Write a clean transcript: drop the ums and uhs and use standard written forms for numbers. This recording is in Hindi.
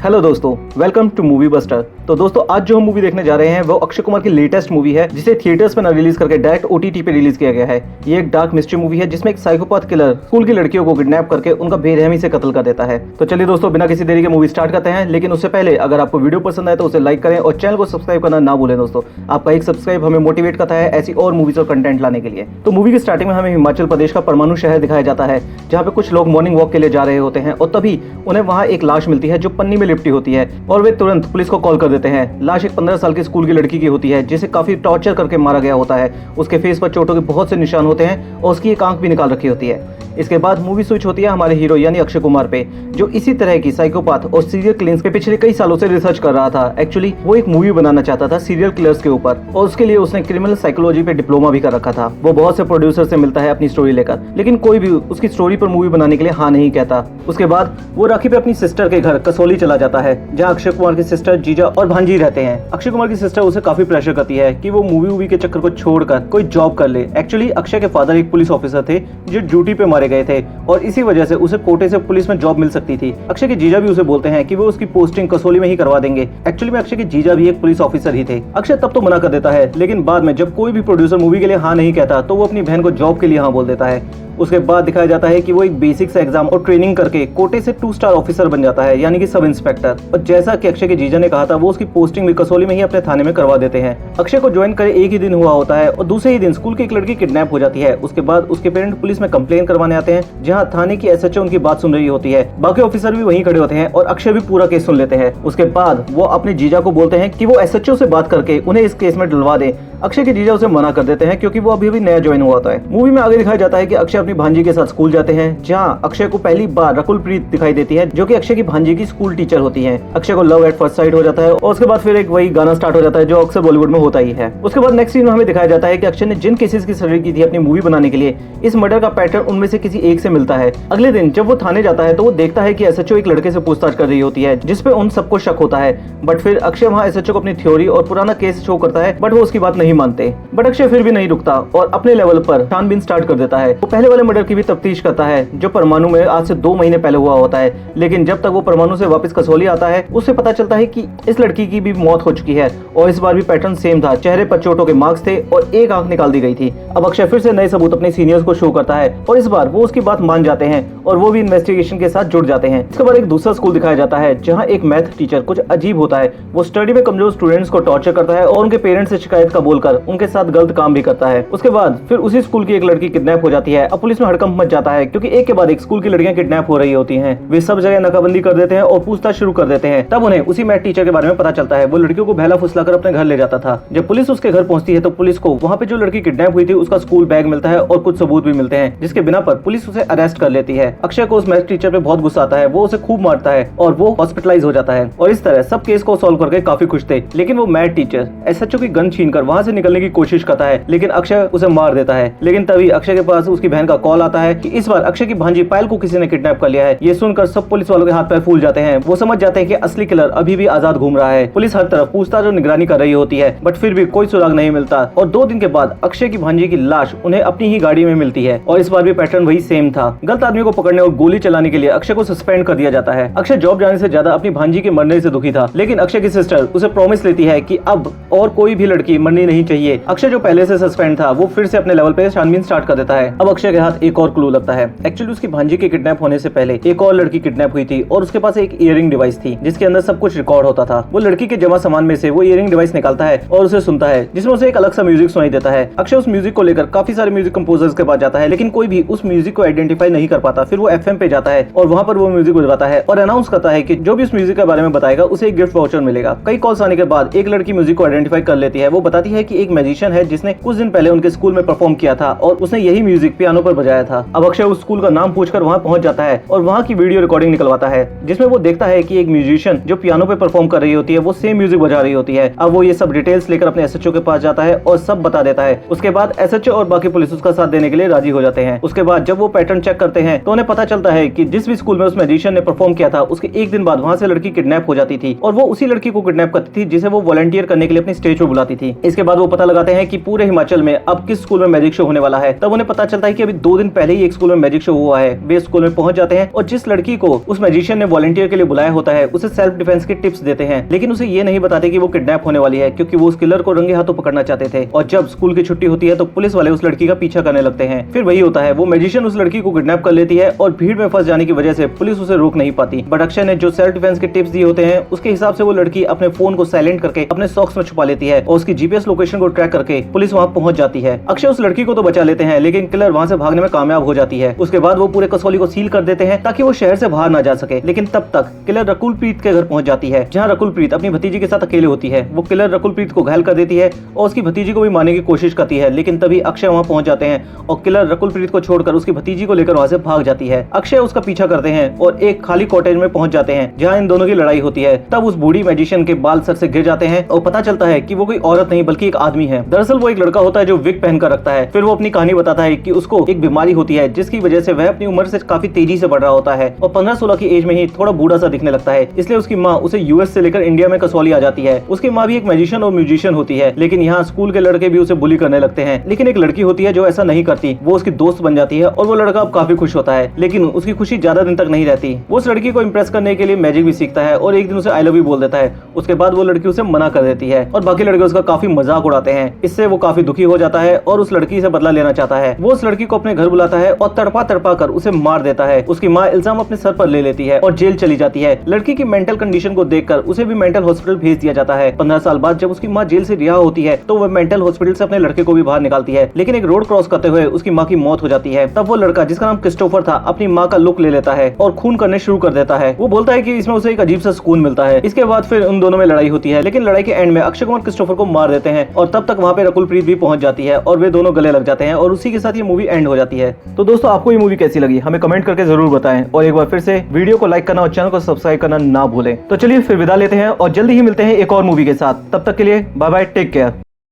हेलो दोस्तों, वेलकम टू मूवी बस्टर। तो दोस्तों आज जो हम मूवी देखने जा रहे हैं वो अक्षय कुमार की लेटेस्ट मूवी है जिसे थिएटर्स में ना रिलीज करके डायरेक्ट ओटीटी पे रिलीज किया गया है। ये एक डार्क मिस्ट्री मूवी है जिसमें एक साइकोपाथ किलर स्कूल की लड़कियों को किडनैप करके उनका बेरहमी से कत्ल कर देता है। तो चलिए दोस्तों बिना किसी देरी के मूवी स्टार्ट करते हैं, लेकिन उससे पहले अगर आपको वीडियो पसंद आए तो उसे लाइक करें और चैनल को सब्सक्राइब करना ना भूलें। दोस्तों आपका एक सब्सक्राइब हमें मोटिवेट करता है ऐसी और मूवीज और कंटेंट लाने के लिए। तो मूवी की स्टार्टिंग में हमें हिमाचल प्रदेश का परमाणु शहर दिखाया जाता है जहाँ पे कुछ लोग मॉर्निंग वॉक के लिए जा रहे होते हैं और तभी उन्हें वहाँ एक लाश मिलती है जो पन्नी में लिपटी होती है और वे तुरंत पुलिस को कॉल कर देते हैं। लाश एक 15 साल की स्कूल की लड़की की होती है जिसे काफी टॉर्चर करके मारा गया होता है। उसके फेस पर चोटों के बहुत से निशान होते हैं और उसकी एक आंख भी निकाल रखी होती है। इसके बाद मूवी स्विच होती है हमारे हीरो यानी अक्षय कुमार पे, जो इसी तरह की साइकोपाथ और सीरियल किलर्स पे पिछले कई सालों से रिसर्च कर रहा था। एक्चुअली वो एक मूवी बनाना चाहता था सीरियल किलर्स के ऊपर और उसके लिए उसने क्रिमिनल साइकोलॉजी पे डिप्लोमा भी कर रखा था। वो बहुत से प्रोड्यूसर से मिलता है अपनी स्टोरी लेकर, लेकिन कोई भी उसकी स्टोरी पर मूवी बनाने के लिए हाँ नहीं कहता। उसके बाद वो राखी पे अपनी सिस्टर के घर कसौली चला जाता है जहाँ अक्षय कुमार की सिस्टर जीजा और भांजी रहते हैं। अक्षय कुमार की सिस्टर उसे काफी प्रेशर करती है कि वो मूवी के चक्कर को छोड़कर कोई जॉब कर ले। एक्चुअली अक्षय के फादर एक पुलिस ऑफिसर थे जो ड्यूटी पे मारे गए थे और इसी वजह से उसे कोटे से पुलिस में जॉब मिल सकती थी। अक्षय के जीजा भी उसे बोलते हैं कि वो उसकी पोस्टिंग कसौली में ही करवा देंगे। एक्चुअली में अक्षय के जीजा भी एक पुलिस ऑफिसर ही थे। अक्षय तब तो मना कर देता है, लेकिन बाद में जब कोई भी प्रोड्यूसर मूवी के लिए हाँ नहीं कहता तो वो अपनी बहन को जॉब के लिए हाँ बोल देता है। उसके बाद दिखाया जाता है कि वो एक बेसिक सा एग्जाम और ट्रेनिंग करके कोटे से 2 स्टार ऑफिसर बन जाता है यानी कि सब इंस्पेक्टर। और जैसा कि अक्षय के जीजा ने कहा था वो उसकी पोस्टिंग भी कसौली में ही अपने थाने में करवा देते हैं। अक्षय को ज्वाइन करे एक ही दिन हुआ होता है और दूसरे ही दिन स्कूल की एक लड़की किडनैप हो जाती है। उसके बाद उसके पेरेंट पुलिस में कंप्लेन करवाने आते हैं जहाँ थाने की एसएचओ उनकी बात सुन रही होती है। बाकी ऑफिसर भी वहीं खड़े होते हैं और अक्षय भी पूरा केस सुन लेते हैं। उसके बाद वो अपने जीजा को बोलते हैं कि वो एसएचओ से बात करके उन्हें इस केस में डलवा दे। अक्षय के जीजा उसे मना कर देते हैं क्योंकि वो अभी अभी नया ज्वाइन हुआ होता है। मूवी में आगे दिखाया जाता है कि अक्षय अपनी भांजी के साथ स्कूल जाते हैं जहां अक्षय को पहली बार रकुल प्रीत दिखाई देती है जो कि अक्षय की भांजी की स्कूल टीचर होती है। अक्षय को लव एट फर्स्ट साइट हो जाता है और उसके बाद फिर एक वही गाना स्टार्ट हो जाता है जो अक्सर बॉलीवुड में होता ही है। उसके बाद नेक्स्ट सीन में हमें दिखाया जाता है कि अक्षय ने जिन केसेस की सर्जरी की थी अपनी मूवी बनाने के लिए, इस मर्डर का पैटर्न उनमें से किसी एक से मिलता है। अगले दिन जब वो थाने जाता है तो वो देखता है कि एसएचओ एक लड़के से पूछताछ कर रही होती है जिसपे उन सबको शक होता है। बट फिर अक्षय वहाँ एसएचओ को अपनी थ्योरी और पुराना केस शो करता है बट वो उसकी बात नहीं मानते। बट अक्षय फिर भी नहीं रुकता और अपने लेवल पर छानबीन स्टार्ट कर देता है। वो पहले वाले मर्डर की भी तफ्तीश करता है जो परमाणु में आज से 2 महीने पहले हुआ होता है, लेकिन जब तक वो परमाणु से वापस कसौली आता है उससे पता चलता है कि इस लड़की की भी मौत हो चुकी है और इस बार भी पैटर्न सेम था। चेहरे पर चोटों के मार्क्स थे और एक आंख निकाल दी गई थी। अब अक्षय फिर से नए सबूत अपने सीनियर्स को शो करता है और इस बार वो उसकी बात मान जाते हैं और वो भी इन्वेस्टिगेशन के साथ जुड़ जाते हैं। इसके बाद एक दूसरा स्कूल दिखाया जाता है जहाँ एक मैथ टीचर कुछ अजीब होता है। वो स्टडी में कमजोर स्टूडेंट्स को टॉर्चर करता है और उनके पेरेंट्स से शिकायत का बोलकर उनके साथ गलत काम भी करता है। उसके बाद फिर उसी स्कूल की एक लड़की किडनैप हो जाती है। अब पुलिस में हड़कंप मच जाता है क्योंकि एक के बाद एक स्कूल की लड़कियां किडनैप हो रही होती हैं। वे सब जगह नाकाबंदी कर देते हैं और पूछताछ शुरू कर देते हैं। तब उन्हें उसी मैथ टीचर के बारे में पता चलता है। वो लड़कियों को बहला फुसलाकर अपने घर ले जाता था। जब पुलिस उसके घर पहुंचती है तो पुलिस को वहाँ पे जो लड़की किडनैप हुई थी उसका स्कूल बैग मिलता है और कुछ सबूत भी मिलते हैं जिसके बिना पर पुलिस उसे अरेस्ट कर लेती है। अक्षय को उस मैथ टीचर पे बहुत गुस्सा आता है, वो उसे खूब मारता है और वो हॉस्पिटलाइज हो जाता है। और इस तरह सब केस को सॉल्व करके काफी खुश थे। लेकिन वो मैथ टीचर एसएचओ की गन छीनकर वहाँ से निकलने की कोशिश करता है, लेकिन अक्षय उसे मार देता है। लेकिन तभी अक्षय के पास उसकी बहन का कॉल आता है कि इस बार अक्षय की भांजी पायल को किसी ने किडनैप कर लिया है। ये सुनकर सब पुलिस वालों के हाथ पैर फूल जाते हैं। वो समझ जाते हैं कि असली किलर अभी भी आजाद घूम रहा है। पुलिस हर तरफ पूछताछ और निगरानी कर रही होती है बट फिर भी कोई सुराग नहीं मिलता और 2 दिन के बाद अक्षय की भांजी की लाश उन्हें अपनी ही गाड़ी में मिलती है और इस बार भी पैटर्न वही सेम था। गलत आदमी को पकड़ने और गोली चलाने के लिए अक्षय को सस्पेंड कर दिया जाता है। अक्षय जॉब जाने से ज्यादा अपनी भांजी के मरने से दुखी था, लेकिन अक्षय की सिस्टर उसे प्रॉमिस लेती है कि अब और कोई भी लड़की मरनी नहीं चाहिए। अक्षय जो पहले से सस्पेंड था वो फिर से अपने लेवल पे छानबीन स्टार्ट कर देता है। अब अक्षय के हाथ एक और क्लू लगता है। एक्चुअली उसकी भांजी के किडनैप होने से पहले एक और लड़की किडनैप हुई थी और उसके पास एक इयरिंग डिवाइस थी जिसके अंदर सब कुछ रिकॉर्ड होता था। वो लड़की के जमा सामान में से वो इयरिंग डिवाइस निकालता है और उसे सुनता है जिसमें उसे एक अलग सा म्यूजिक सुनाई देता है। अक्षय उस म्यूजिक को लेकर काफी सारे म्यूजिक कंपोजर्स के पास जाता है, लेकिन कोई भी उस म्यूजिक को आइडेंटिफाई नहीं कर पाता। फिर वो एफएम पे जाता है और वहाँ पर वो म्यूजिक बजवाता है और अनाउंस करता है कि जो भी उस म्यूजिक के बारे में बताएगा उसे एक गिफ्ट वाउचर मिलेगा। कई कॉल्स आने के बाद एक लड़की म्यूजिक को आइडेंटिफाई कर लेती है। वो बताती है कि एक मैजिशियन है जिसने कुछ दिन पहले उनके स्कूल में परफॉर्म किया था और उसने यही म्यूजिक पियानो पर बजाया था। अब अक्षय उस स्कूल का नाम पूछकर वहाँ पहुंच जाता है और वहाँ की वीडियो रिकॉर्डिंग निकलवाता है जिसमें वो देखता है कि एक म्यूजिशियन जो पियानो पे परफॉर्म कर रही होती है वो सेम म्यूजिक बजा रही होती है। अब वो ये सब डिटेल्स लेकर अपने एसएचओ के पास जाता है और सब बता देता है। उसके बाद एसएचओ और बाकी पुलिस उसका साथ देने के लिए राजी हो जाते हैं। उसके बाद जब वो पैटर्न चेक करते हैं तो उन्हें पता चलता है कि जिस भी स्कूल में उस मैजिशियन ने परफॉर्म किया था उसके एक दिन बाद वहाँ से लड़की किडनैप हो जाती थी और वो उसी लड़की को किडनैप करती थी जिसे वो वॉलंटियर करने के लिए अपनी स्टेज पर बुलाती थी। इसके बाद वो पता लगाते हैं कि पूरे हिमाचल में अब किस स्कूल में मैजिक शो होने वाला है। तब उन्हें पता चलता है कि अभी 2 दिन पहले ही एक स्कूल में मैजिक शो हुआ है। वे स्कूल में पहुंच जाते हैं और जिस लड़की को उस मैजिशियन ने वॉलंटियर के लिए बुलाया होता है उसे सेल्फ डिफेंस की टिप्स देते हैं, लेकिन उसे ये नहीं बताते कि वो किडनैप होने वाली है, क्योंकि वो उस किलर को रंगे हाथों पकड़ना चाहते थे। और जब स्कूल की छुट्टी होती है तो पुलिस वाले उस लड़की का पीछा करने लगते हैं। फिर वही होता है, वो मैजिशियन उस लड़की को किडनैप कर लेती है और भीड़ में फंस जाने की वजह से पुलिस उसे रोक नहीं पाती। बट अक्षय ने जो सेल्फ डिफेंस के टिप्स दिए होते हैं उसके हिसाब से वो लड़की अपने फोन को साइलेंट करके अपने सॉक्स में छुपा लेती है और उसकी जीपीएस लोकेशन को ट्रैक करके पुलिस वहाँ पहुंच जाती है। अक्षय उस लड़की को तो बचा लेते हैं, लेकिन किलर वहाँ से भागने में कामयाब हो जाती है। उसके बाद वो पूरे कसौली को सील कर देते हैं ताकि वो शहर से बाहर ना जा सके। लेकिन तब तक किलर रकुलप्रीत के घर पहुंच जाती है, जहाँ रकुलप्रीत अपनी भतीजी के साथ अकेले होती है। वो किलर रकुलप्रीत को घायल कर देती है और उसकी भतीजी को भी मारने की कोशिश करती है, लेकिन तभी अक्षय वहाँ पहुंच जाते हैं और किलर रकुलप्रीत को छोड़कर उसकी भतीजी को लेकर वहाँ से भाग जाती है। अक्षय उसका पीछा करते हैं और एक खाली कॉटेज में पहुंच जाते हैं जहाँ इन दोनों की लड़ाई होती है। तब उस बूढ़ी मैजिशियन के बाल सर से गिर जाते हैं और पता चलता है कि वो कोई औरत नहीं बल्कि एक आदमी है। दरअसल वो एक लड़का होता है जो विग पहनकर रखता है। फिर वो अपनी कहानी बताता है कि उसको एक बीमारी होती है जिसकी वजह से वह अपनी उम्र से काफी तेजी से बढ़ रहा होता है और 15-16 की एज में ही थोड़ा बूढ़ा सा दिखने लगता है। इसलिए उसकी माँ उसे यूएस से लेकर इंडिया में कसौली आ जाती है। उसकी माँ भी एक मैजिशियन और म्यूजिशियन होती है, लेकिन यहाँ स्कूल के लड़के भी उसे बुली करने लगते हैं। लेकिन एक लड़की होती है जो ऐसा नहीं करती, वो उसकी दोस्त बन जाती है और वो लड़का अब काफी खुश होता है। लेकिन उसकी खुशी ज्यादा दिन तक नहीं रहती। वो उस लड़की को इम्प्रेस करने के लिए मैजिक भी सीखता है और एक दिन उसे आई लव यू बोल देता है। उसके बाद वो लड़की उसे मना कर देती है और बाकी लड़के उसका काफी मजाक उड़ाते हैं। इससे वो काफी दुखी हो जाता है और उस लड़की से बदला लेना चाहता है। वो उस लड़की को अपने घर बुलाता है और तड़पा तड़पा कर उसे मार देता है। उसकी माँ इल्जाम अपने सर पर ले लेती है और जेल चली जाती है। लड़की की मेंटल कंडीशन को देखकर उसे भी मेंटल हॉस्पिटल भेज दिया जाता है। 15 साल बाद जब उसकी माँ जेल से रिहा होती है तो वह मेंटल हॉस्पिटल से अपने लड़के को भी बाहर निकालती है, लेकिन एक रोड क्रॉस करते हुए उसकी माँ की मौत हो जाती है। तब वो लड़का जिसका नाम क्रिस्टोफर था अपनी माँ का लुक ले लेता है और खून करने शुरू कर देता है। वो बोलता है कि इसमें उसे एक अजीब सा सुकून मिलता है। इसके बाद फिर उन दोनों में लड़ाई होती है, लेकिन लड़ाई के एंड में अक्षय कुमार क्रिस्टोफर को मार देते हैं और तब तक वहाँ पे रकुलप्रीत भी पहुंच जाती है और वे दोनों गले लग जाते हैं और उसी के साथ ये मूवी एंड हो जाती है। तो दोस्तों आपको ये मूवी कैसी लगी हमें कमेंट करके जरूर बताएं और एक बार फिर से वीडियो को लाइक करना और चैनल को सब्सक्राइब करना ना भूलें। तो चलिए फिर विदा लेते हैं और जल्दी ही मिलते हैं एक और मूवी के साथ। तब तक के लिए बाय बाय, टेक केयर।